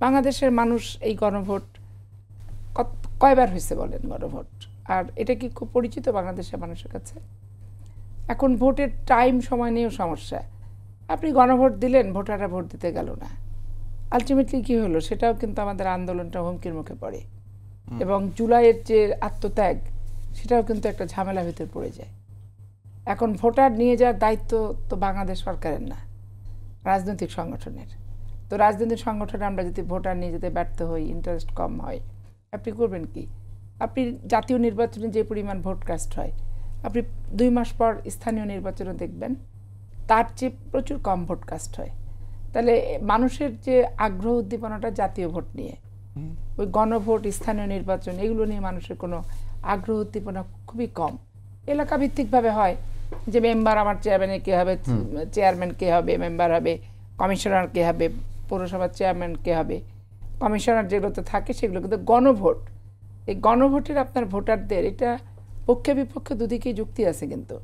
বাংলাদেশের মানুষ এই গণভোট কয়বার হয়েছে বলেন গণভোট? আর এটা কি খুব পরিচিত বাংলাদেশের মানুষের কাছে? এখন ভোটের টাইম সময় নিয়েও সমস্যা। আপনি গণভোট দিলেন, ভোটাররা ভোট দিতে গেল না, আলটিমেটলি কি হলো সেটাও কিন্তু আমাদের আন্দোলনটা হুমকির মুখে পড়ে। এবং জুলাইয়ের যে আত্মত্যাগ, সেটাও কিন্তু একটা ঝামেলা ভিতরে পড়ে যায়। এখন ভোটার নিয়ে যাওয়ার দায়িত্ব তো বাংলাদেশ সরকারের না, রাজনৈতিক সংগঠনের। তো রাজনৈতিক সংগঠনে আমরা যদি ভোটার নিয়ে যেতে ব্যর্থ হই, ইন্টারেস্ট কম হয়, আপনি করবেন কি? আপনি জাতীয় নির্বাচনে যে পরিমাণ ভোট কাস্ট হয়, আপনি 2 মাস পর স্থানীয় নির্বাচনে দেখবেন তার চেয়ে প্রচুর কম ভোট কাস্ট হয়। তাহলে মানুষের যে আগ্রহ উদ্দীপনাটা জাতীয় ভোট নিয়ে, ওই গণভোট, স্থানীয় নির্বাচন, এগুলো নিয়ে মানুষের কোনো আগ্রহ উদ্দীপনা খুবই কম। এলাকা ভিত্তিকভাবে হয় যে মেম্বার আমার চেয়ারম্যানে কে হবে, চেয়ারম্যান কে হবে, মেম্বার হবে, কমিশনার কে হবে, পৌরসভার চেয়ারম্যান কে হবে, কমিশনার যেগুলোতে থাকে সেগুলো। কিন্তু গণভোট, এই গণভোটের আপনার ভোটারদের, এটা পক্ষে বিপক্ষে দুদিকেই যুক্তি আছে কিন্তু।